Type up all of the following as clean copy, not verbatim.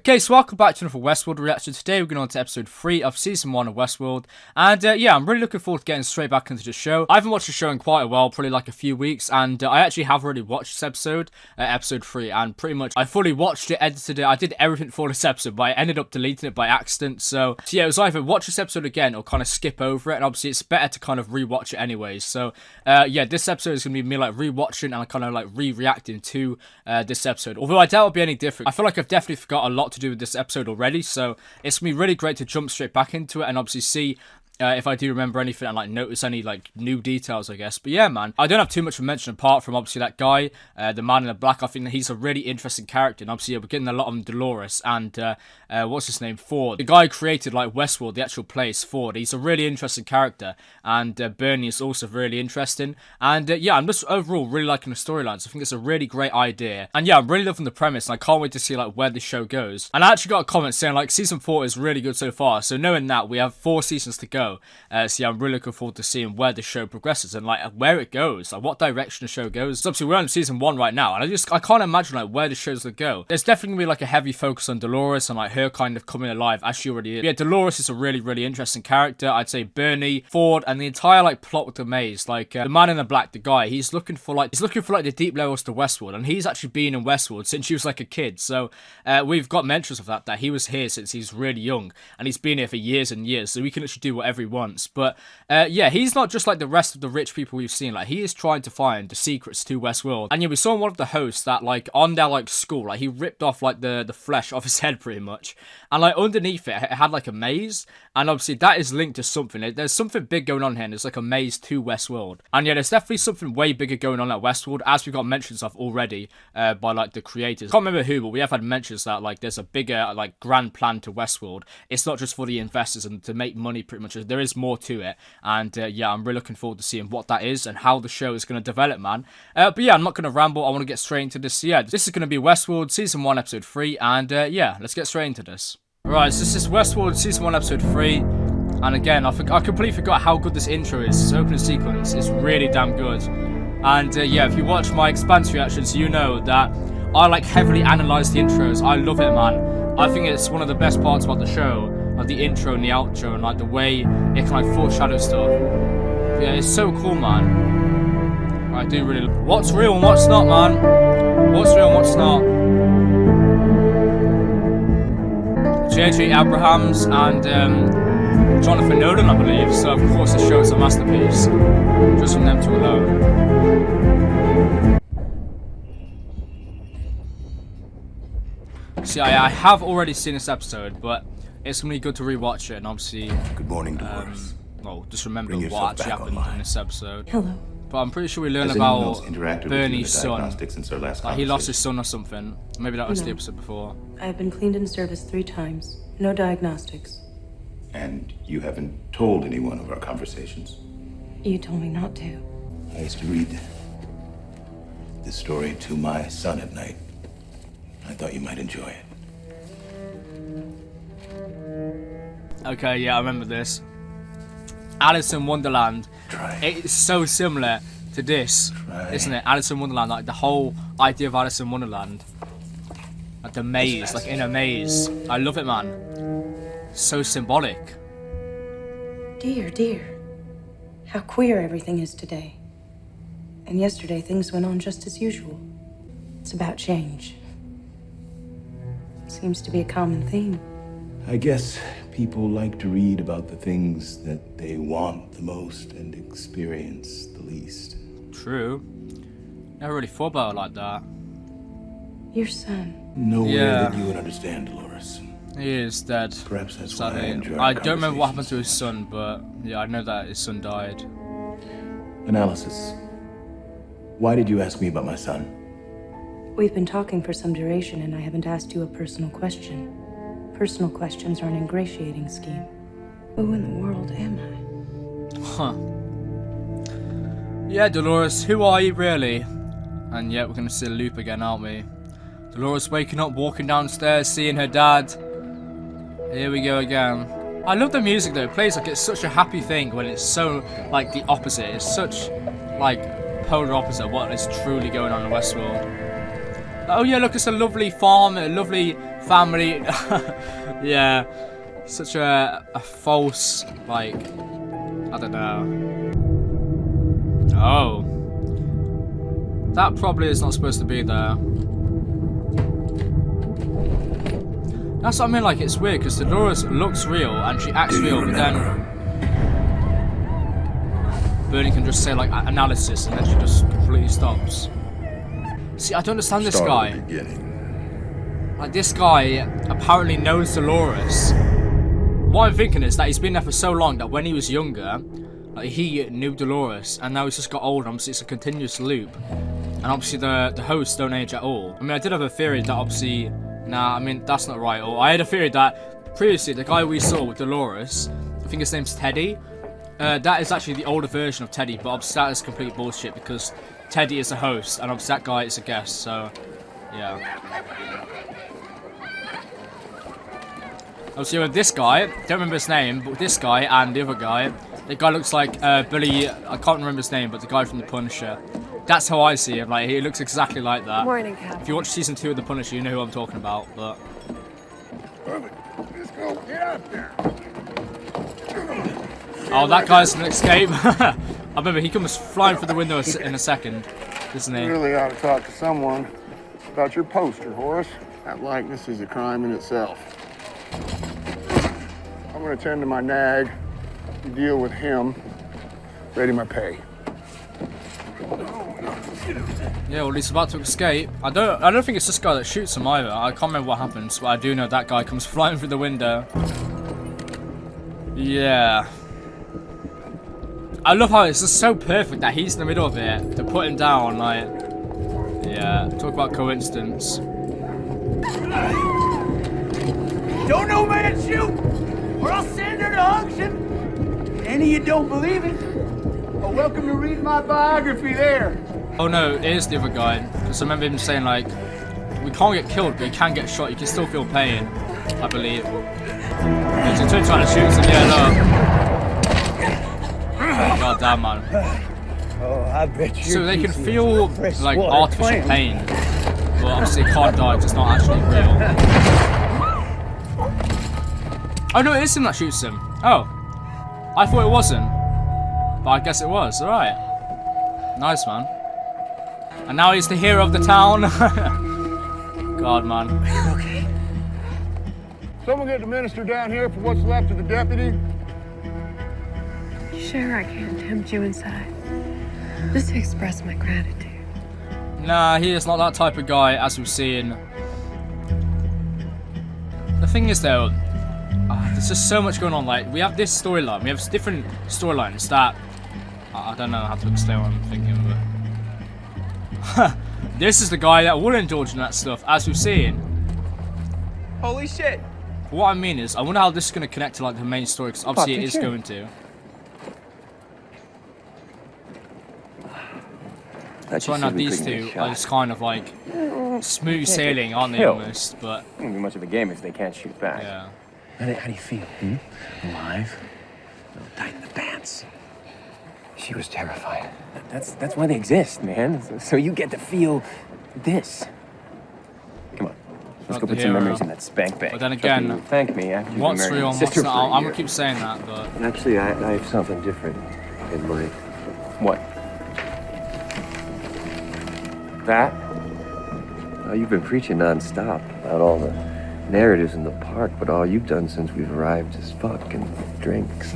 Okay, so welcome back to another Westworld reaction. Today we're going on to episode 3 of season 1 of Westworld. And yeah, I'm really looking forward to getting straight back into the show. I haven't watched the show in quite a while, probably like a few weeks. And I actually have already watched this episode, episode 3. And pretty much I fully watched it, edited it. I did everything for this episode, but I ended up deleting it by accident. So yeah, it was either watch this episode again or kind of skip over it. And obviously it's better to kind of rewatch it anyways. So yeah, this episode is going to be me like rewatching and kind of like re-reacting to this episode. Although I doubt it'll be any different. I feel like I've definitely forgot a lot to do with this episode already, so it's gonna be really great to jump straight back into it and obviously see if I do remember anything and like notice any like new details, I guess. But yeah, man, I don't have too much to mention apart from obviously that guy, the man in the black. I think that he's a really interesting character, and obviously we're getting a lot of Dolores and what's his name, Ford, the guy who created like Westworld, the actual place. Ford, he's a really interesting character, and Bernie is also really interesting. And yeah, I'm just overall really liking the storylines. I think it's a really great idea, and yeah, I'm really loving the premise, and I can't wait to see like where the show goes. And I actually got a comment saying like season 4 is really good so far, so knowing that we have 4 seasons to go. So yeah, I'm really looking forward to seeing where the show progresses and like where it goes, like what direction the show goes. So obviously we're on season 1 right now, and I can't imagine like where the show's gonna go. There's definitely gonna be like a heavy focus on Dolores and like her kind of coming alive as she already is. But yeah, Dolores is a really interesting character. I'd say Bernie, Ford, and the entire like plot with the maze. Like the man in the black, the guy, he's looking for like the deep levels to Westworld, and he's actually been in Westworld since he was like a kid. So we've got mentions of that he was here since he's really young, and he's been here for years and years. So we can actually do whatever he wants. But yeah, he's not just like the rest of the rich people we've seen. Like he is trying to find the secrets to Westworld. And yeah, we saw one of the hosts that like on their like school, like he ripped off like the flesh off his head pretty much, and like underneath it had like a maze, and obviously that is linked to something. There's something big going on here, and there's like a maze to Westworld. And yeah, there's definitely something way bigger going on at Westworld, as we got mentions of already by like the creators. Can't remember who, but we have had mentions that like there's a bigger like grand plan to Westworld. It's not just for the investors and to make money pretty much. There is more to it, and yeah, I'm really looking forward to seeing what that is and how the show is going to develop, man. But yeah, I'm not going to ramble. I want to get straight into this. So yeah, this is going to be Westworld season 1 episode 3, and yeah, let's get straight into this. Right, so this is Westworld season 1 episode 3, and again, I completely forgot how good this intro is. This opening sequence is really damn good, and yeah, if you watch my Expanse reactions, you know that I like heavily analyze the intros. I love it, man. I think it's one of the best parts about the show. Like the intro and the outro, and like the way it can like foreshadow stuff. Yeah, it's so cool, man. I do really. What's real and what's not, man? What's real and what's not? J.J. Abrams and Jonathan Nolan, I believe. So of course the show is a masterpiece, just from them two alone. See, I have already seen this episode, but it's gonna be good to rewatch it, and obviously, good morning, Dolores. Well, just remember what actually happened in this episode. Hello. But I'm pretty sure we learn about Bernie's son. Like he lost his son or something. Maybe that was the episode before. I have been cleaned in service 3 times. No diagnostics. And you haven't told anyone of our conversations? You told me not to. I used to read this story to my son at night. I thought you might enjoy it. Okay, yeah, I remember this. Alice in Wonderland. It's so similar to this, isn't it? Alice in Wonderland, like the whole idea of Alice in Wonderland. Like the maze, like in a maze. I love it, man. So symbolic. Dear. How queer everything is today. And yesterday things went on just as usual. It's about change. Seems to be a common theme. I guess people like to read about the things that they want the most and experience the least. True. Never really thought about it like that. Your son. No way that you would understand, Dolores. He is dead. Perhaps that's why I enjoy I don't remember what happened to his son, but yeah, I know that his son died. Analysis. Why did you ask me about my son? We've been talking for some duration, and I haven't asked you a personal question. Personal questions are an ingratiating scheme. Who in the world am I? Huh. Yeah, Dolores, who are you really? And yet we're gonna see the loop again, aren't we? Dolores waking up, walking downstairs, seeing her dad. Here we go again. I love the music though. It plays like it's such a happy thing when it's so like the opposite. It's such like polar opposite of what is truly going on in Westworld. Oh yeah, look, it's a lovely farm, a lovely family. Yeah, such a false, like, I don't know. Oh. That probably is not supposed to be there. That's what I mean, like, it's weird, because Dolores looks real, and she acts real, but then Bernie can just say, like, analysis, and then she just completely stops. See, I don't understand this guy. Like, this guy apparently knows Dolores. What I'm thinking is that he's been there for so long that when he was younger, like, he knew Dolores, and now he's just got older. Obviously, it's a continuous loop. And obviously, the hosts don't age at all. I mean, I did have a theory that obviously... Nah, I mean, that's not right. Or I had a theory that previously, the guy we saw with Dolores, I think his name's Teddy, that is actually the older version of Teddy, but obviously that is complete bullshit because Teddy is the host, and obviously that guy is a guest, so, yeah. Obviously with this guy, don't remember his name, but this guy and the other guy, the guy looks like Billy, I can't remember his name, but the guy from The Punisher. That's how I see him, like, he looks exactly like that. Morning, Cap. If you watch season 2 of The Punisher, you know who I'm talking about, but... Let's go, get out there. Oh, that guy's an escape. I remember, he comes flying through the window in a second, doesn't he? You really ought to talk to someone about your poster, Horace. That likeness is a crime in itself. I'm gonna tend to my nag, deal with him, ready my pay. Yeah, well, he's about to escape. I don't think it's this guy that shoots him either. I can't remember what happens, but I do know that guy comes flying through the window. Yeah. I love how it's just so perfect that he's in the middle of it to put him down, like... Yeah, talk about coincidence. Don't no man shoot, or I'll send her to auction. Any you don't believe it? Well, welcome to read my biography there. Oh no, it is the other guy. Because I remember him saying, like, we can't get killed, but you can get shot. You can still feel pain, I believe. There's a twin trying to shoot him, yeah, look. God damn, man. Oh, I bet you. So they can feel, like, artificial pain. But obviously it can't die because it's not actually real. Oh no, it is him that shoots him. Oh. I thought it wasn't. But I guess it was. Alright. Nice, man. And now he's the hero of the town. God, man. Okay. Someone get the minister down here for what's left of the deputy. Sure, I can't tempt you inside. Just to express my gratitude. Nah, he is not that type of guy, as we've seen. The thing is, though, there's just so much going on. Like, we have this storyline. We have different storylines that... I don't know how to explain what I'm thinking, but... This is the guy that will indulge in that stuff, as we've seen. Holy shit. What I mean is, I wonder how this is going to connect to, like, the main story, because obviously it is going to. So right now, these two are just kind of, like, smooth sailing, aren't they, almost, but... It won't be much of a game if they can't shoot back. Yeah. How do you feel? Alive? They'll tighten the pants. She was terrified. That's why they exist, man. So you get to feel this. Come on. Let's go put some memories in that spank bank. But then again, thank me after what's you real and what's not? I'm gonna keep saying that, but... Actually, I have something different in mind. What? That? Oh, you've been preaching non-stop about all the narratives in the park, but all you've done since we've arrived is fuck and drinks.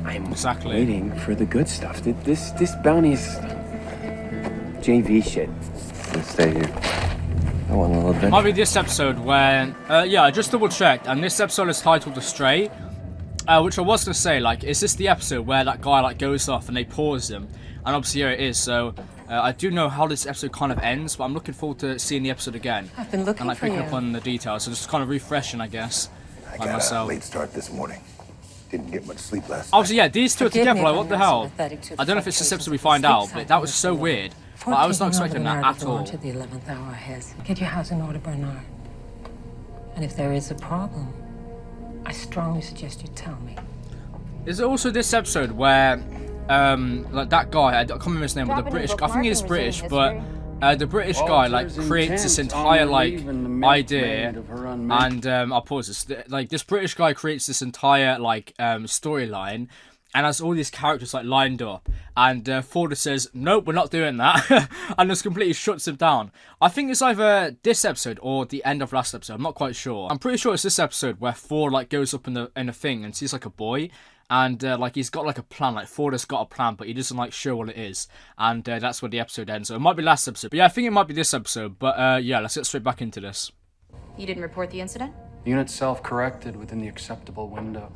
I'm waiting for the good stuff. This bounty's JV shit. Let's stay here. I want a little adventure. Might be this episode where, yeah, I just double checked, and this episode is titled Astray, which I was gonna say, like, is this the episode where that guy, like, goes off and they pause him? And obviously here it is, so I do know how this episode kind of ends, but I'm looking forward to seeing the episode again. I've been looking and, like, for picking you. up on the details, so just kind of refreshing, I guess, I by got myself. a late start this morning. Didn't get much sleep last Obviously, night. yeah, these two are together, like, what the hell? I don't know if it's this episode we find out, but that was so weird. But I was not expecting that at all. To the 11th hour has. Get your house in order, Bernard. And if there is a problem, I strongly suggest you tell me. Is it also this episode where, like, that guy, I can't remember his name, but the British, I think he is British, but The British guy like creates this entire like idea, and I'll pause this. Like this British guy creates this entire like storyline, and has all these characters like lined up, and Ford says, "Nope, we're not doing that," and just completely shuts him down. I think it's either this episode or the end of last episode. I'm not quite sure. I'm pretty sure it's this episode where Ford like goes up in a thing and sees like a boy. And like he's got like a plan, like Ford has got a plan, but he doesn't like show what it is, and that's where the episode ends. So it might be last episode, but yeah, I think it might be this episode. But yeah, let's get straight back into this. You didn't report the incident? The unit self-corrected within the acceptable window.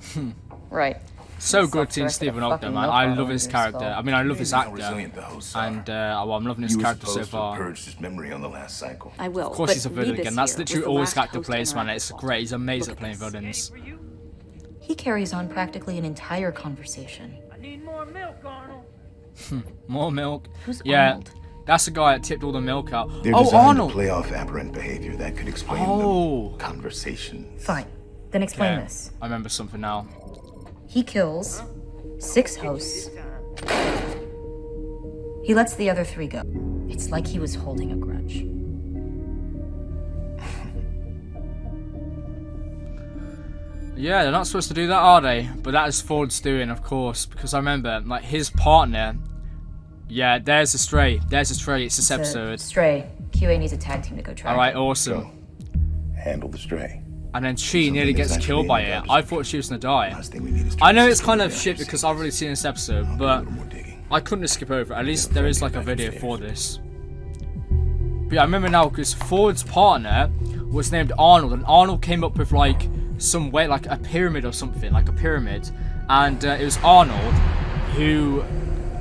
Right. So good seeing Stephen Ogden, man. I love his character. I mean, I love his actor, and well, I'm loving his character so far. Purged his memory on the last cycle. I will. Of course, he's a villain again. That's literally all his character plays, man. It's great. He's amazing at playing villains. He carries on practically an entire conversation. I need more milk, Arnold. More milk. Who's yeah, Arnold? That's the guy that tipped all the milk out. They're designed to play off aberrant behavior that could explain the conversation. Fine. Then explain Okay, this. I remember something now. He kills 6 hosts. He lets the other 3 go. It's like he was holding a grudge. Yeah, they're not supposed to do that, are they? But that is Ford's doing, of course, because I remember, like, his partner... Yeah, there's a stray. There's a stray. It's this episode. Stray. QA needs a tag team to go track. Alright, awesome. Go. Handle the stray. And then she Something nearly that's gets killed by actually it. in the I thought she was gonna die. Last thing we need is I know to it's kind of skip shit the because I've already seen this episode, I'll do a but little more digging. I couldn't skip over it. At least there is like a video for this. But yeah, I remember now because Ford's partner was named Arnold, and Arnold came up with like some way, like a pyramid or something, like a pyramid, and it was Arnold who,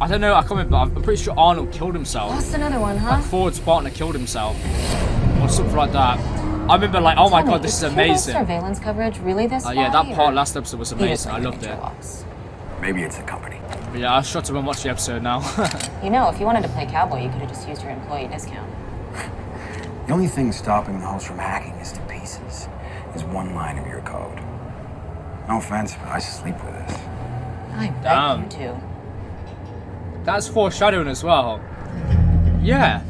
I don't know, I can't remember, I'm pretty sure Arnold killed himself. Lost another one, huh? Like Ford's partner killed himself, or something like that. I remember like, oh my god, this is amazing. Surveillance coverage really this Yeah, that part last episode was amazing. I loved it. Maybe it's the company. But yeah, I shut up and watched the episode now. You know, if you wanted to play cowboy, you could have just used your employee discount. The only thing stopping the host from hacking us to pieces is one line of your code. No offense, but I sleep with this. I bet Damn. you do. That's foreshadowing as well. Yeah.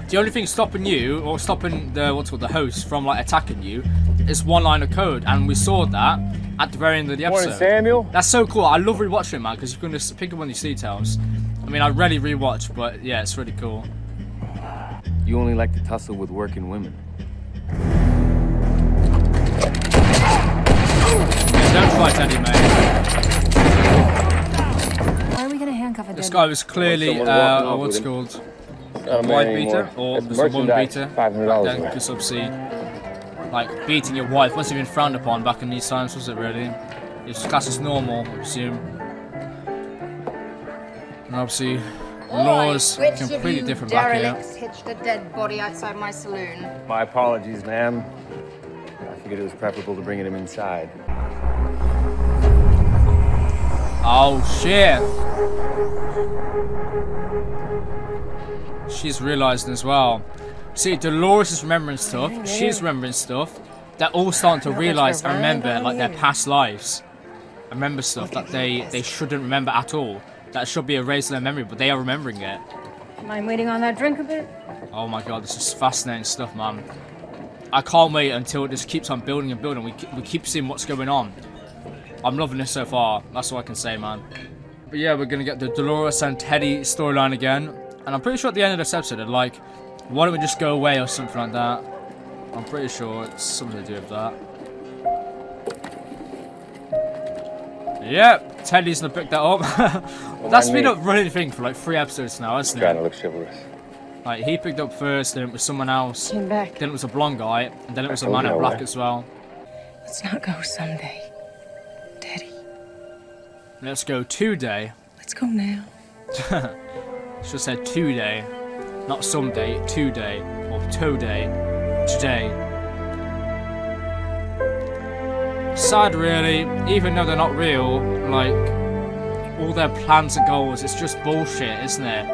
The only thing stopping you, or stopping the the host from like attacking you, is one line of code, and we saw that at the very end of the episode. Morning, Samuel. That's so cool. I love rewatching it, man, because you can just pick up on these details. I mean, I rarely rewatch, but yeah, it's really cool. You only like to tussle with working women. Yeah, don't fight Eddie, mate. Why are we gonna handcuff a This dead guy was clearly, what's it called? Wife beater? Or was a woman beater? $500 Then, because obviously, like, beating your wife wasn't even frowned upon back in these times, was it really? It's classed as normal, I assume. And obviously, laws completely different back here. Hitched a dead body outside my saloon. My apologies, ma'am. I figured it was preferable to bringing him inside. Oh shit! She's realising as well. See, Dolores is remembering stuff. She's remembering stuff. They're all starting to realise and remember like their past lives. Remember stuff that they shouldn't remember at all. That should be erased in their memory, but they are remembering it. Mind waiting on that drink a bit? Oh my god, this is fascinating stuff, man. I can't wait until it just keeps on building and building. We keep seeing what's going on. I'm loving this so far. That's all I can say, man. But yeah, we're gonna get the Dolores and Teddy storyline again. And I'm pretty sure at the end of this episode, they're like, why don't we just go away or something like that? I'm pretty sure it's something to do with that. Yep, Teddy's gonna pick that up. That's been a running thing for like 3 episodes now, hasn't it? Trying to look chivalrous. Like, he picked up first, then it was someone else. Came back. Then it was a blonde guy, and then it was a man in black as well. Let's not go someday, Teddy. Let's go today. Let's go now. Should have said today, not someday, today, or today, today. Sad really, even though they're not real, like, all their plans and goals, it's just bullshit, isn't it?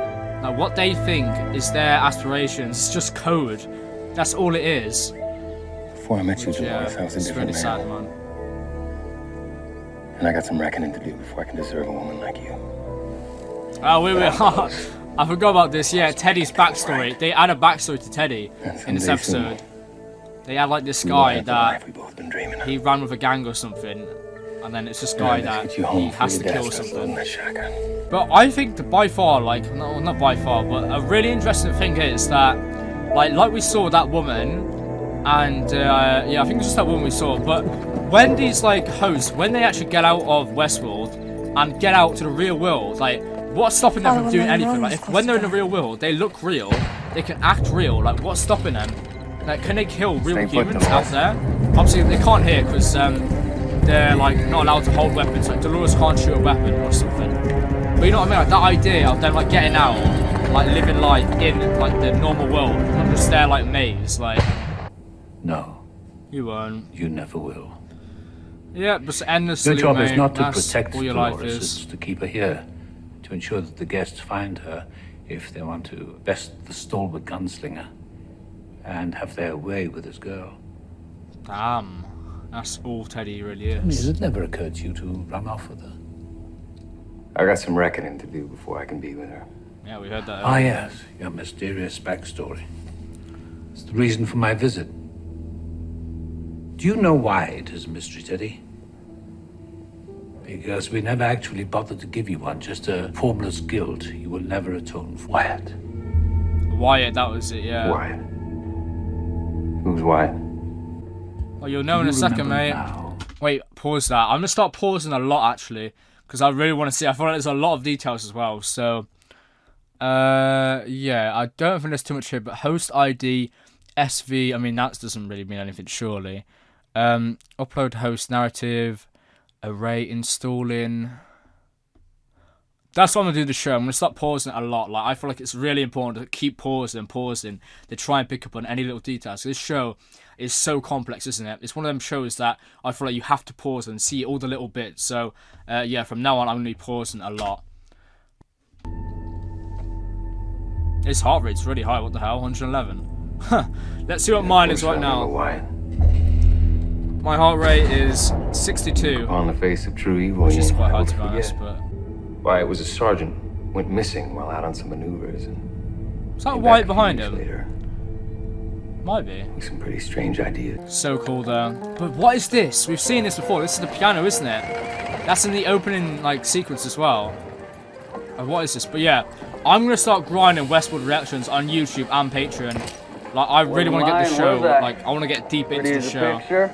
Like, what they think is their aspirations, it's just code. That's all it is. Before I met you, Which, yeah, Dolores, I was a it's different really sad, man. man. And I got some reckoning to do before I can deserve a woman like you. Oh, wait. I forgot about this. Yeah, Teddy's backstory. They add a backstory to Teddy in this episode. They had like this guy that he ran with a gang or something, and then it's this guy that he has to kill or something. But I think by far, like, no, not by far, but a really interesting thing is that, like we saw that woman, and yeah, I think it's just that woman we saw. But when these like hosts, when they actually get out of Westworld and get out to the real world, like, what's stopping them from doing anything? Like, if when they're in the real world, they look real, they can act real. Like, what's stopping them? Like, can they kill real humans out there? Obviously, they can't here because they're like not allowed to hold weapons. Like, Dolores can't shoot a weapon or something. But you know what I mean? Like, that idea of them like getting out, like living life in like the normal world, not just their like maze. Like, no, you won't. You never will. Yeah, but endlessly. Your job is not to That's protect all your life Dolores; is. it's to keep her here, to ensure that the guests find her if they want to best the stalwart gunslinger and have their way with this girl. Damn, that's all Teddy really I mean, is. has it never occurred to you to run off with her? I got some reckoning to do before I can be with her. Yeah, we heard that. Ah, yes, your mysterious backstory. It's the reason for my visit. Do you know why it is a mystery, Teddy? Because we never actually bothered to give you one, just a formless guilt you will never atone for. Wyatt. Wyatt, that was it, yeah. Wyatt. Who's Wyatt? Oh, you'll know in a second, mate. Now? Wait, pause that. I'm gonna start pausing a lot actually, because I really want to see. I feel like there's a lot of details as well. So, yeah, I don't think there's too much here. But host ID, SV. I mean, that doesn't really mean anything, surely. Upload host narrative, array installing. That's what I'm gonna do the show. I'm gonna start pausing it a lot. Like, I feel like it's really important to keep pausing to try and pick up on any little details. This show is so complex, isn't it? It's one of them shows that I feel like you have to pause and see all the little bits. So, yeah, from now on, I'm gonna be pausing a lot. His heart rate's really high. What the hell? 111. Huh. Let's see what mine is right now. My heart rate is 62. On the face of true evil, which is quite you hard to be forget. honest, but. Wyatt was a sergeant. Went missing while out on some maneuvers. And is that came Wyatt back a few behind years him? Later. Might be. With some pretty strange ideas. So cool though. But what is this? We've seen this before. This is the piano, isn't it? That's in the opening like sequence as well. What is this? But yeah, I'm gonna start grinding Westworld reactions on YouTube and Patreon. Like, I really want to get the show. Like, I want to get deep into the show.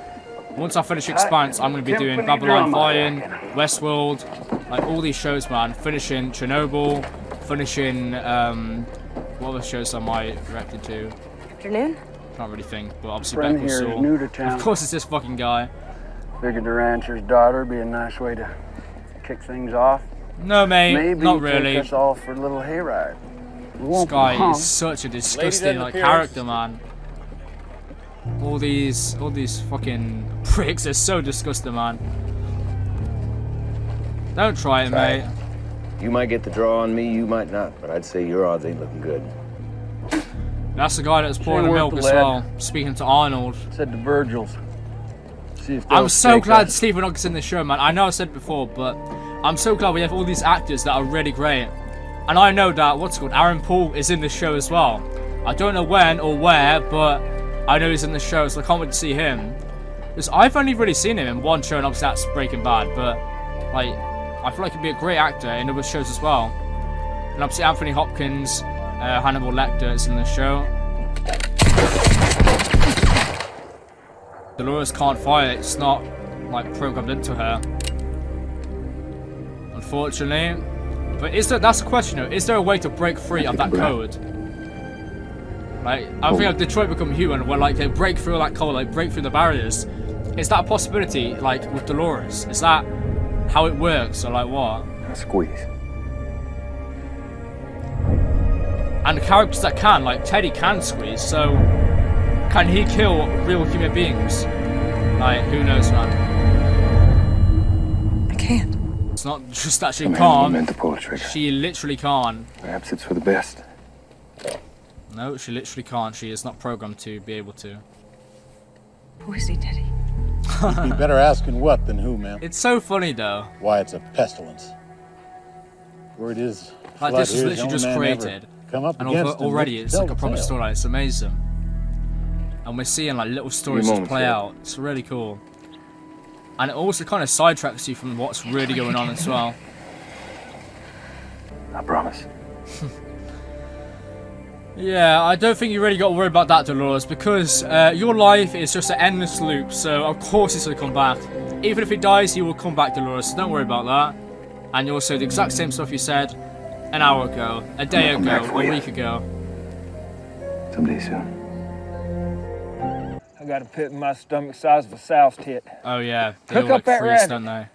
Once I finish Expanse, I'm going to be doing Babylon Flying, Westworld, like all these shows, man. Finishing Chernobyl, finishing, what other shows am I reacting to? Afternoon? Can't really think, but obviously Friend Better Call here is Saul. new to town. Of course it's this fucking guy. Figured the rancher's daughter would be a nice way to kick things off. No, mate, Maybe not really. take us all for a little hayride. This guy is such a disgusting like character, man. All these fucking pricks are so disgusting, man. Don't try it, mate. You might get the draw on me, you might not, but I'd say your odds ain't looking good. That's the guy that's pouring the milk as well. Speaking to Arnold. Said to Virgil's. See if I'm so glad Stephen Hawking's in this show, man. I know I said it before, but I'm so glad we have all these actors that are really great. And I know that, what's it called, Aaron Paul is in this show as well. I don't know when or where, but I know he's in the show, so I can't wait to see him. Because I've only really seen him in one show, and obviously that's Breaking Bad, but like, I feel like he'd be a great actor in other shows as well. And obviously Anthony Hopkins, Hannibal Lecter is in the show. Dolores can't fire it, it's not like programmed into her. Unfortunately. But that's the question though, is there a way to break free of that code? Like, I think if Detroit Become Human, where like they break through that code, like break through the barriers. Is that a possibility, like with Dolores? Is that how it works, or like what? A squeeze. And the characters that can, like Teddy can squeeze, so can he kill real human beings? Like, who knows, man? I can't. It's not just that she Meant can't, to pull the trigger. she literally can't. Perhaps it's for the best. No, she literally can't. She is not programmed to be able to. Who is he, Teddy? You'd be better asking what than who, ma'am. It's so funny, though. Why, it's a pestilence. Word is, Like this was literally just created, and already it's like a proper storyline. It's amazing, and we're seeing like little stories just play out. It's really cool, and it also kind of sidetracks you from what's really going on as well. I promise. Yeah, I don't think you really got to worry about that, Dolores, because your life is just an endless loop, so of course he's going to come back. Even if he dies, he will come back, Dolores, so don't worry about that. And you also the exact same stuff you said an hour ago, a day ago, a week ago. Someday soon. I got a pit in my stomach size of a sow's tit. Oh yeah, they Cook all up like that freeze, rabbit. don't they?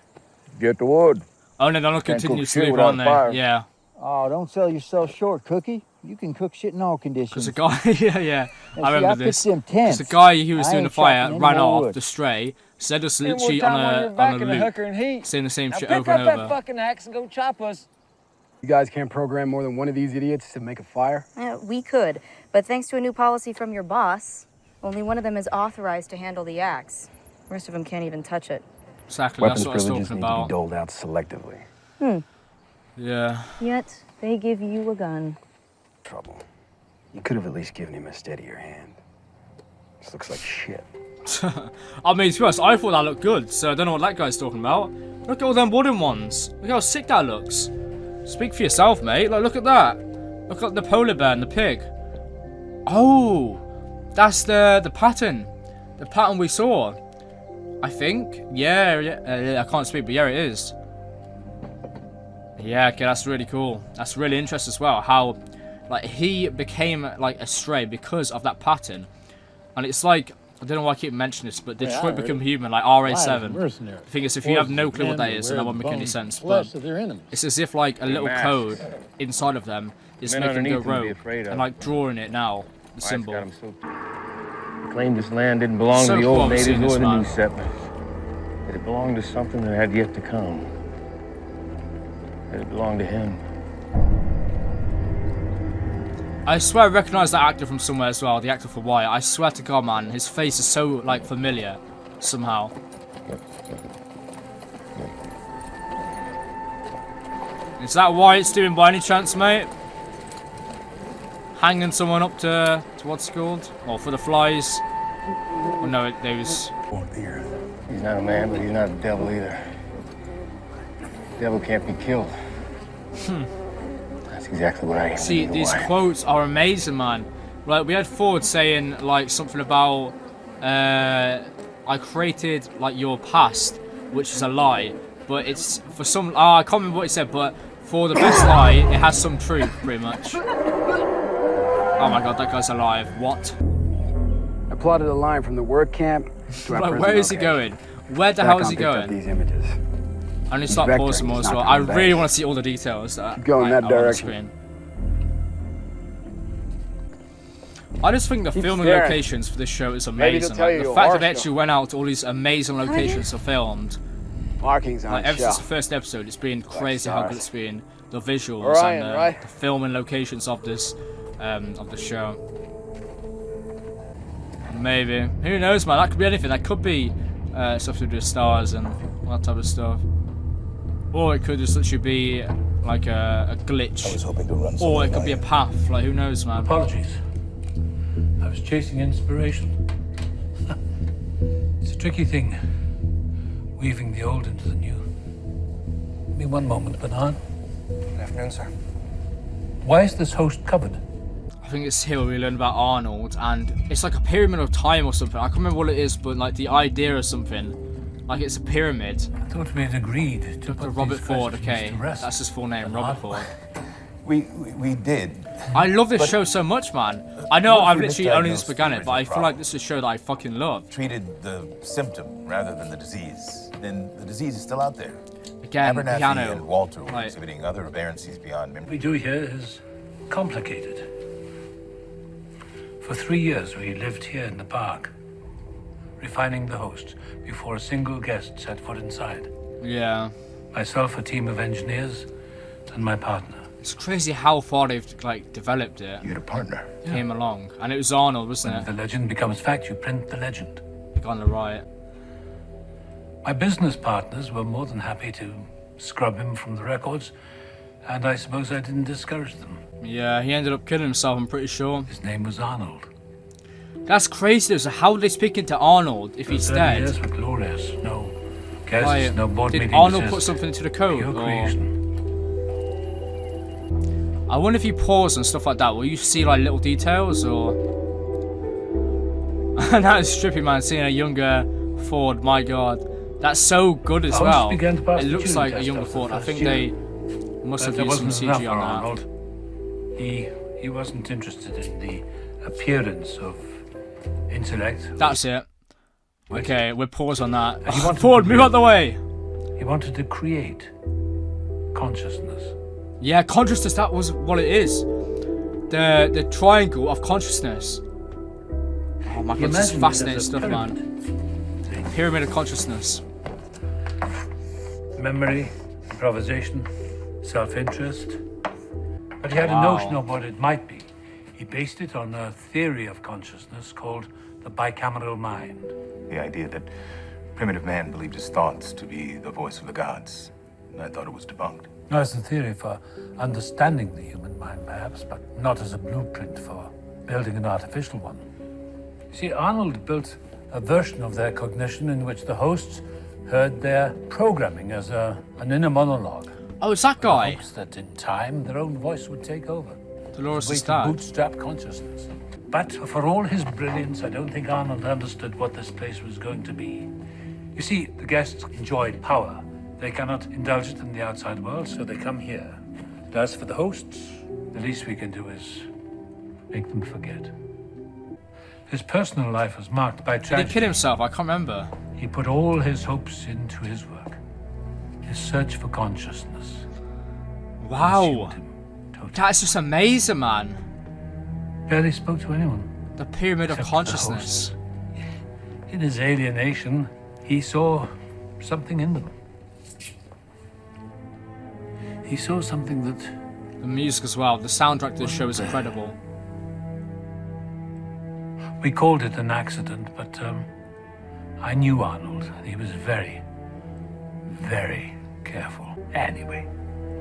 Get the wood. Oh no, they're not Can't continue cook to shit sleep, without aren't they? fire. Yeah. Oh, don't sell yourself short, Cookie. You can cook shit in all conditions. Because the guy, yeah, And I see, remember I this. pitched them tents. Because the guy who was I doing the ain't fire chopping any ran more off wood. the stray, said us Spend more literally time on your back on in a the loop, hooker and heat. saying the same Now shit pick over up and that over. fucking axe and go chop us. You guys can't program more than one of these idiots to make a fire? We could, but thanks to a new policy from your boss, only one of them is authorized to handle the axe. The rest of them can't even touch it. Exactly, Weapons that's what I was privileges talking need to be about. doled out selectively. Yeah. Yet, they give you a gun. Trouble. You could have at least given him a steadier hand. This looks like shit. I mean, to be honest, I thought that looked good, so I don't know what that guy's talking about. Look at all them wooden ones. Look how sick that looks. Speak for yourself, mate. Like, look at that. Look at the polar bear and the pig. Oh, that's the pattern. The pattern we saw. I think. Yeah, I can't speak, but yeah, it is. Yeah, okay, that's really cool. That's really interesting as well. How, like, he became like a stray because of that pattern, and it's like I don't know why I keep mentioning this, but Detroit Become Human, like RA7. The thing is, if you have no clue what that is, then that won't make any sense. But it's as if like a little code inside of them is making them go rogue and like drawing it now, the symbol. Claimed this land didn't belong So to the cool old I've seen natives this, or the man. new settlers. That it belonged to something that had yet to come. That it belonged to him. I swear I recognise that actor from somewhere as well, the actor for Wyatt. I swear to God, man, his face is so, like, familiar, somehow. Is that Wyatt's doing by any chance, mate? Hanging someone up to what's it called? Or for the flies? Oh no, it was... He's not a man, but he's not a devil either. Devil can't be killed. That's exactly what I am. See, these quotes are amazing, man. Like, we had Ford saying, like, something about, I created, like, your past, which is a lie. But it's, for some, I can't remember what he said, but for the best lie, it has some truth, pretty much. Oh my God, that guy's alive. What? I plotted a line from the work camp to our Like, prison where is he location. going? Where the hell is he Back on picked up going? These images. I need to He's start vectoring, pausing more he's as not well. I coming really back. want to see all the details that Keep going that are on the direction. screen. I just think the Keep filming staring. locations for this show is Maybe they'll amazing. tell Like, you the your fact that they horoscope. actually went out to all these amazing locations are filmed. Markings on Like, the ever since the shelf. first episode, it's been crazy how good it's been. The visuals Orion, and right? the filming locations of this, of the show. Maybe. Who knows, man? That could be anything. That could be stuff to do with stars and all that type of stuff. Or it could just literally be like a glitch. I was hoping to run Or it could be a path. Like, who knows, man? Apologies. I was chasing inspiration. It's a tricky thing, weaving the old into the new. Give me one moment, Bernard. Good afternoon, sir. Why is this host covered? I think it's here where we learn about Arnold, and it's like a pyramid of time or something. I can't remember what it is, but like the idea or something. Like it's a pyramid. I thought we had agreed to put Robert these Ford, questions okay. to rest. That's his full name, Robert Ford. We did. I love this show so much, man. I know What if I've we literally only just misdiagnosed begun the it, but I original feel like this is a show that I fucking love. Treated the symptom rather than the disease. Then the disease is still out there. Again, Abernathy piano. and Walter were Like- exhibiting other aberrancies beyond memory. What we do here is complicated. For 3 years, we lived here in the park, refining the host before a single guest set foot inside. Yeah. Myself, a team of engineers, and my partner. It's crazy how far they've like developed it. You had a partner. Came along. And it was Arnold, wasn't When it? the legend becomes fact, you print the legend. On the right. My business partners were more than happy to scrub him from the records And I suppose I didn't discourage them. Yeah, he ended up killing himself, I'm pretty sure. His name was Arnold. That's crazy though, so how did they speak into Arnold if he's dead? Years were glorious. No guests, no board did meetings. Arnold just put something into the code? pure creation. I wonder if you pause and stuff like that, will you see like little details or... That is trippy, man, seeing a younger Ford, my god. That's so good as well. It looks like a younger Ford. I think they must have used some CG on that. Arnold. He wasn't interested in the appearance of intellect. That's it. Okay, we'll pause on that. Ford, move out the way! He wanted to create consciousness. Yeah, consciousness, that was what it is. The triangle of consciousness. Oh my god, this is fascinating stuff, man. Pyramid of consciousness. Memory, improvisation, self-interest. But he had a notion of what it might be. He based it on a theory of consciousness called the bicameral mind. The idea that primitive man believed his thoughts to be the voice of the gods. I thought it was debunked. No, it's a theory for understanding the human mind, perhaps, but not as a blueprint for building an artificial one. You see, Arnold built a version of their cognition in which the hosts heard their programming as an inner monologue. Oh, it's that guy. In hopes that in time their own voice would take over. Dolores' dad. Bootstrap consciousness. But for all his brilliance, I don't think Arnold understood what this place was going to be. You see, the guests enjoyed power. They cannot indulge it in the outside world, so they come here. And as for the hosts, the least we can do is make them forget. His personal life was marked by tragedy. Did he kill himself? I can't remember. He put all his hopes into his work. His search for consciousness. Wow. That's just amazing, man. Barely spoke to anyone. The pyramid of consciousness. In his alienation, he saw something in them. He saw something that... The music as well. The soundtrack to the show is incredible. We called it an accident, but I knew Arnold. He was very, very careful. Anyway,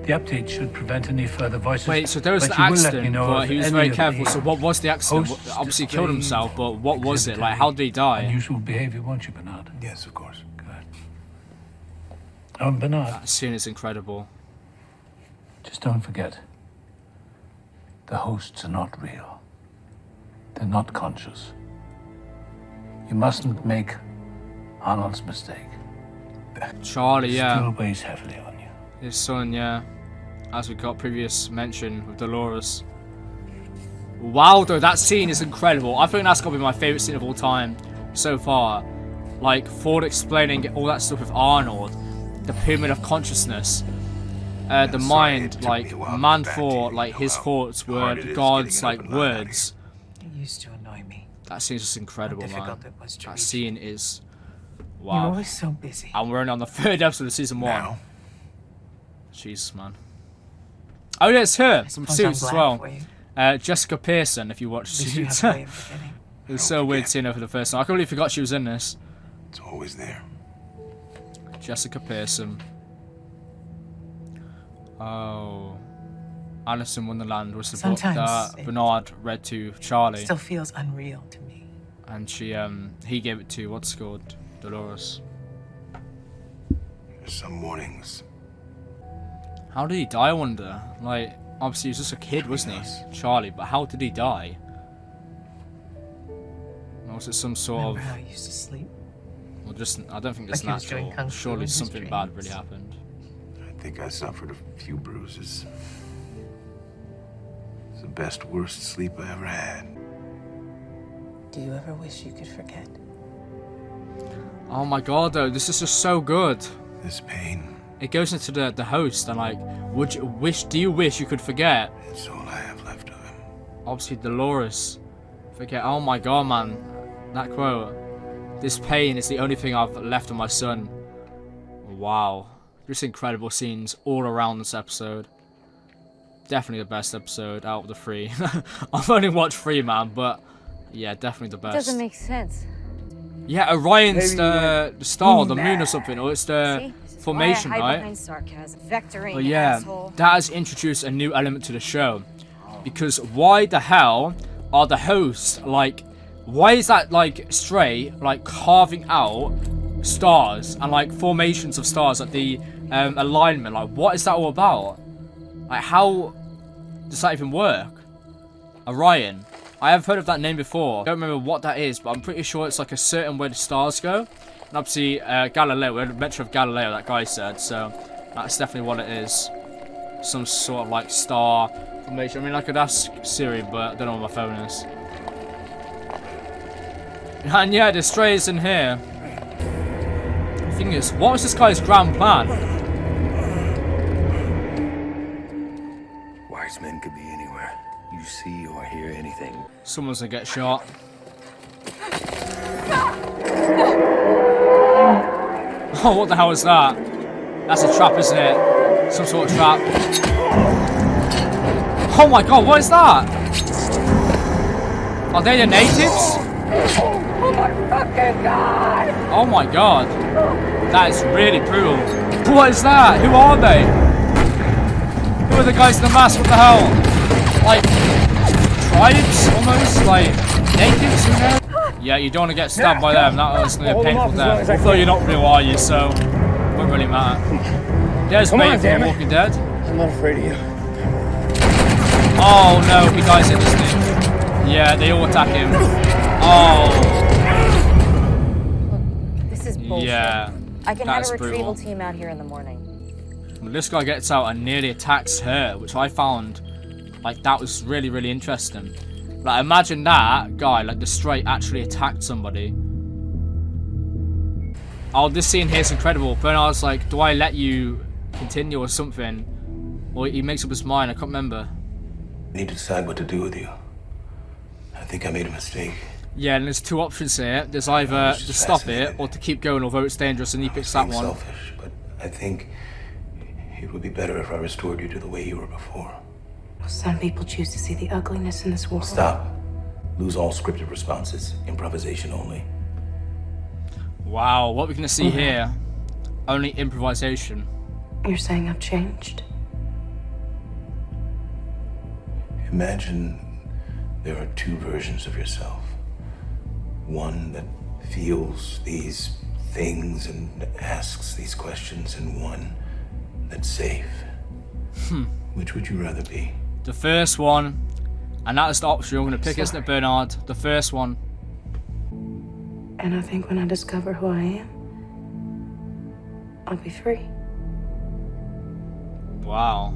the update should prevent any further voices. Wait, so there was the accident, but he was very careful. So what was the accident? Obviously he killed himself, but what was it? Like, how did he die? Unusual behavior, won't you, Bernard? Yes, of course. Good. Bernard. That scene is incredible. Just don't forget, the hosts are not real. They're not conscious. You mustn't make Arnold's mistake. Charlie, yeah. Still weighs heavily on you. His son, yeah. As we got previous mention with Dolores. Wow, though, that scene is incredible. I think that's got to be my favourite scene of all time so far. Like, Ford explaining all that stuff with Arnold. The pyramid of consciousness. The mind, like, man thought, like, his thoughts were God's, like, words. It used to annoy me. That scene's just incredible, man. That scene is... You're Wow. always so busy. And we're only on the 3rd episode of season 1. Now. Jesus, man. Oh, yeah, it's her. Some suits as well. Jessica Pearson, if you watch Suits. It was so weird seeing her for the first time. I completely forgot she was in this. It's always there. Jessica Pearson. Oh. Alice in Wonderland was the book that Bernard read to Charlie. Still feels unreal to me. And he gave it to, what's it called? Dolores. There's some warnings. How did he die, I wonder? Like, obviously he was just a kid, wasn't he? Charlie, but how did he die? Or was it some sort Remember of... how you used to sleep? Well, just, I don't think it's Like he was doing natural. kung fu Surely in his something bad dreams. really happened. I think I suffered a few bruises. It's the best, worst sleep I ever had. Do you ever wish you could forget? Oh my god, though, this is just so good. This pain. It goes into the host and like, do you wish you could forget? It's all I have left of him. Obviously, Dolores. Forget. Oh my god, man. That quote. This pain is the only thing I've left of my son. Wow. Just incredible scenes all around this episode. Definitely the best episode out of the 3. I've only watched 3, man, but yeah, definitely the best. It doesn't make sense. Yeah, Orion's the star, the moon or something, or it's the formation, right? But yeah, that has introduced a new element to the show. Because why the hell are the hosts, like, why is that, like, Stray, like, carving out stars and, like, formations of stars, like the alignment? Like, what is that all about? Like, how does that even work? Orion. I have heard of that name before. I don't remember what that is, but I'm pretty sure it's like a certain way the stars go. And obviously, Galileo, we had a mention of Galileo, that guy said, so that's definitely what it is. Some sort of like star formation. I mean, I could ask Siri, but I don't know what my phone is. And yeah, the Stray is in here. The thing is, what was this guy's grand plan? Wise men could be anywhere. You see or hear anything. Someone's gonna get shot. Oh, what the hell is that? That's a trap, isn't it? Some sort of trap. Oh my god, what is that? Are they the natives? Oh my fucking god! Oh my god. That is really brutal. What is that? Who are they? Who are the guys in the mask? What the hell? Like, tribes almost? Like, natives, you know? Yeah, you don't want to get stabbed by them. That was a painful death. Although you're not real, are you? So, it won't really matter. There's Bane from The Walking Dead. I'm not afraid of you. Oh no, he dies in this thing. Yeah, they all attack him. Oh. This is bullshit. Yeah. I can have a brutal. retrieval team out here in the morning. Well, this guy gets out and nearly attacks her, which I found, like, that was really, really interesting. Like, imagine that guy, like, the Stray actually attacked somebody. Oh, this scene here is incredible. Bernard's like, do I let you continue or something? Or he makes up his mind, I can't remember. I need to decide what to do with you. I think I made a mistake. Yeah, and there's two options here. There's either to stop it or to keep going, although it's dangerous, and he picks that one. Selfish, but I think it would be better if I restored you to the way you were before. Some people choose to see the ugliness in this world. Stop. Lose all scripted responses. Improvisation only. Wow, what we're gonna see here? Only improvisation. You're saying I've changed? Imagine there are two versions of yourself. One that feels these things and asks these questions, and one that's safe. Which would you rather be? The first one, and that is the option. I'm gonna pick, isn't it, Bernard? The first one. And I think when I discover who I am, I'll be free. Wow.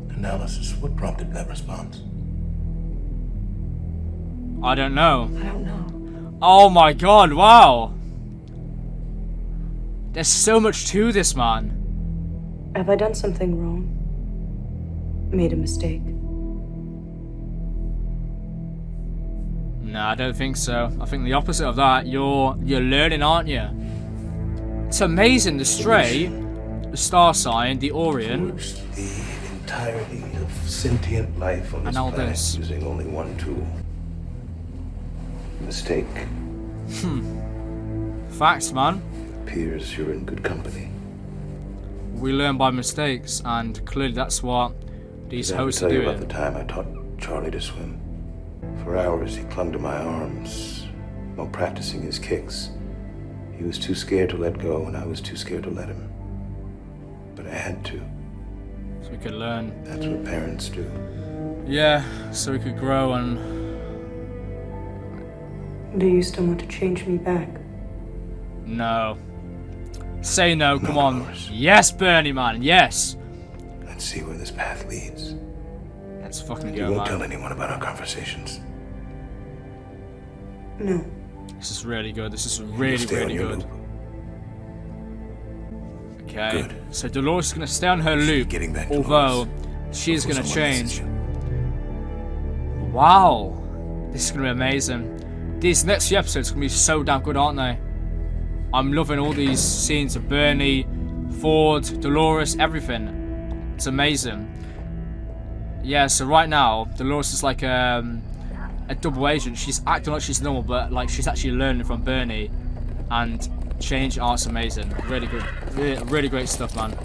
Analysis. What prompted that response? I don't know. I don't know. Oh my god, wow. There's so much to this, man. Have I done something wrong? Made a mistake? No, I don't think so. I think the opposite of that. You're learning, aren't you? It's amazing. The Stray, the star sign, the Orion, the entirety of sentient life on this and all planet this. using only one tool. Mistake. Facts, man. Appears you're in good company. We learn by mistakes, and clearly that's what these hosts are Did I doing. ever tell you about the time I taught Charlie to swim? For hours he clung to my arms while practicing his kicks. He was too scared to let go, and I was too scared to let him. But I had to. So we could learn. That's what parents do. Yeah, so we could grow and... Do you still want to change me back? No. Say no, come on. Yes, Bernie, man, yes. Let's see where this path leads. Let's fucking You go, won't tell man. anyone about our conversations. No. This is really good. This is You really, stay on really your good. loop. Okay. Good. So Dolores is going to stay on her loop, Getting back to although Dolores she's before going to someone misses change. you. Wow. This is going to be amazing. These next few episodes are going to be so damn good, aren't they? I'm loving all these scenes of Bernie, Ford, Dolores, everything. It's amazing. Yeah, so right now, Dolores is like a double agent. She's acting like she's normal, but like she's actually learning from Bernie. And change art's amazing. Really good. Really great stuff, man.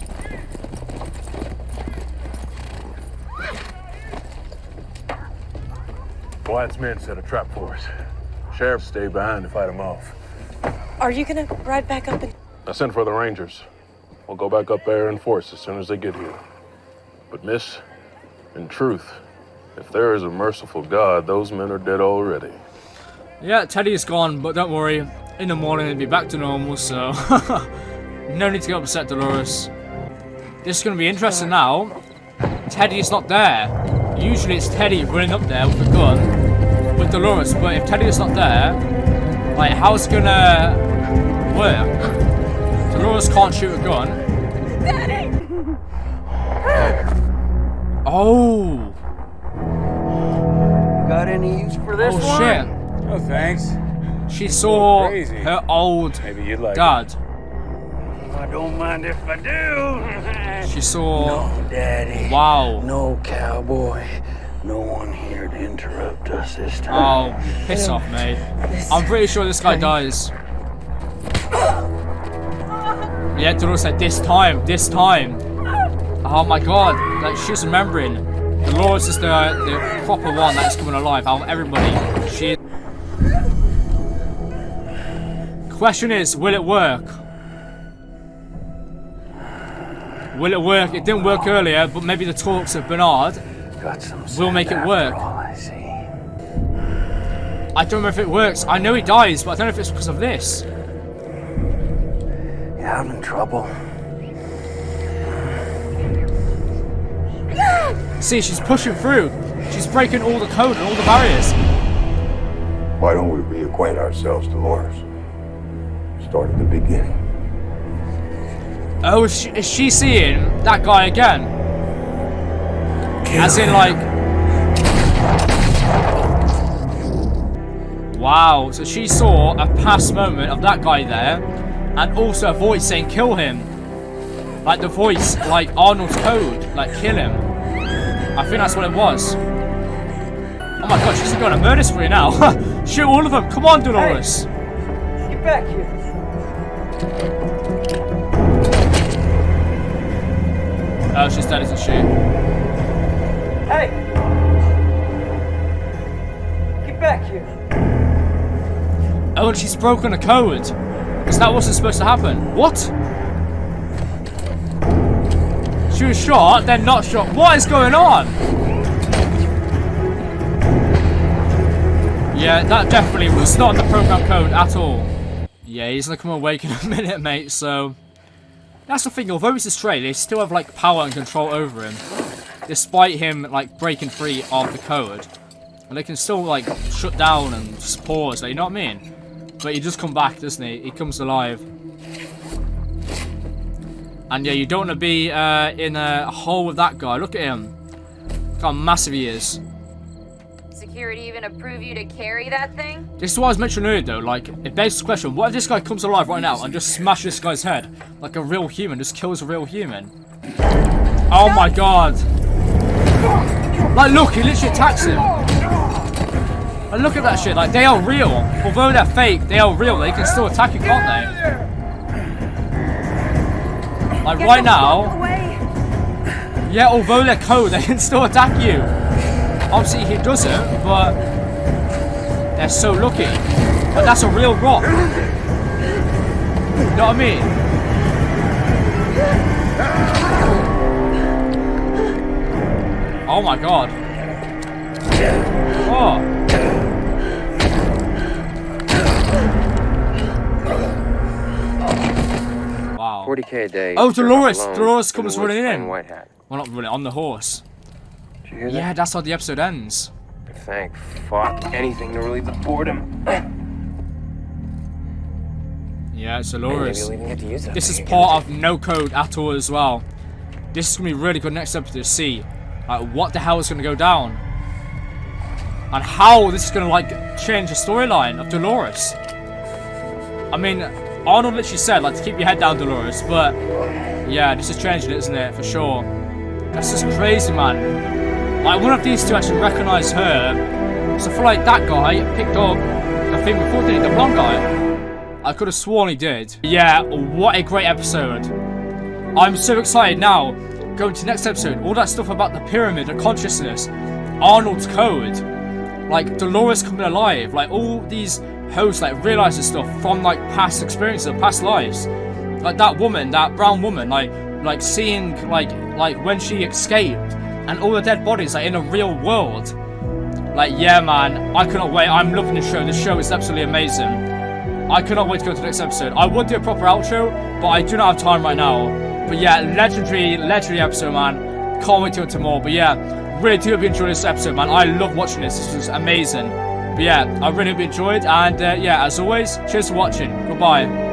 Wyatt's men set a trap for us. Sheriff stayed behind to fight them off. Are you gonna ride back up and... I sent for the Rangers. We'll go back up there in force as soon as they get here. But miss, in truth, if there is a merciful God, those men are dead already. Yeah, Teddy is gone, but don't worry. In the morning, he'll be back to normal, so... no need to get upset, Dolores. This is going to be interesting now. Teddy is not there. Usually it's Teddy running up there with a gun with Dolores, but if Teddy is not there, like, how's it going to work? Dolores can't shoot a gun. Daddy! Oh! Got any use for this one? Oh, shit. No, thanks. She saw her old Maybe you'd like dad. I don't mind if I do. She saw... No, Daddy. Wow. No, cowboy. No one here to interrupt us this time. Oh, piss off, mate. I'm pretty sure this guy dies. Yeah, Dolores said, this time. Oh my god, like, she's remembering. Dolores is the proper one that's coming alive out of everybody. She... Question is, will it work? Will it work? It didn't work earlier, but maybe the talks of Bernard will make it work. I don't know if it works. I know he dies, but I don't know if it's because of this. You having trouble? See, she's pushing through. She's breaking all the code and all the barriers. Why don't we reacquaint ourselves, Dolores? Start at the beginning. Oh, is she seeing that guy again? As in, like... Wow, so she saw a past moment of that guy there, and also a voice saying, kill him. Like the voice, like Arnold's code, like, kill him. I think that's what it was. Oh my god, she's got a murder spree now. Shoot all of them. Come on, Dolores. Hey, get back here. Oh, she's dead, isn't she? Hey! Get back here. Oh, and she's broken a code. Because that wasn't supposed to happen. What? She was shot, then not shot. What is going on? Yeah, that definitely was not the program code at all. Yeah, he's gonna come awake in a minute, mate, so... That's the thing, although he's a stray, they still have, like, power and control over him. Despite him, like, breaking free of the code. And they can still, like, shut down and just pause, like, you know what I mean? But he does come back, doesn't he? He comes alive. And yeah, you don't want to be in a hole with that guy. Look at him. Look how massive he is. Security even approve you to carry that thing? This is what I was mentioning earlier, though. Like, it begs the question, what if this guy comes alive right now and just smashes this guy's head? Like a real human, just kills a real human. Oh my god. Like, look, he literally attacks him. Like, look at that shit. Like, they are real. Although they're fake, they are real. They can still attack you, can't they? Like, right now... Yeah, although they're code, they can still attack you. Obviously, he doesn't, but... They're so lucky. But that's a real rock. You know what I mean? Oh my god. Oh. Wow. 40K a day. Oh, Dolores! Alone, Dolores comes running in. White hat. Well, not running, on the horse. Did you hear that? Yeah, that's how the episode ends. Thank fuck. Anything to relieve the boredom. Yeah, it's Dolores. Maybe we'll even get to use that This is thing part of no code at all as well. This is going to be really good next episode to see. Like, what the hell is going to go down? And how this is going to, like, change the storyline of Dolores. I mean, Arnold literally said, like, to keep your head down, Dolores. But, yeah, this is changing it, isn't it? For sure. That's just crazy, man. Like, one of these two actually recognize her So I feel like that guy picked up the thing before, didn't he? The blonde guy. I could have sworn he did. Yeah, what a great episode. I'm so excited now. Going to the next episode. All that stuff about the pyramid of consciousness. Arnold's code. Like, Dolores coming alive. Like, all these hosts, like, realizing stuff from, like, past experiences of past lives. Like, that woman, that brown woman, like seeing, like when she escaped. And all the dead bodies, like, in a real world. Like, yeah, man. I cannot wait. I'm loving the show. This show is absolutely amazing. I cannot wait to go to the next episode. I would do a proper outro, but I do not have time right now. But yeah, legendary episode, man. Can't wait to go to more. But yeah, really do hope you enjoyed this episode, man. I love watching this. This was amazing. But yeah, I really hope you enjoyed. And yeah, as always, cheers for watching. Goodbye.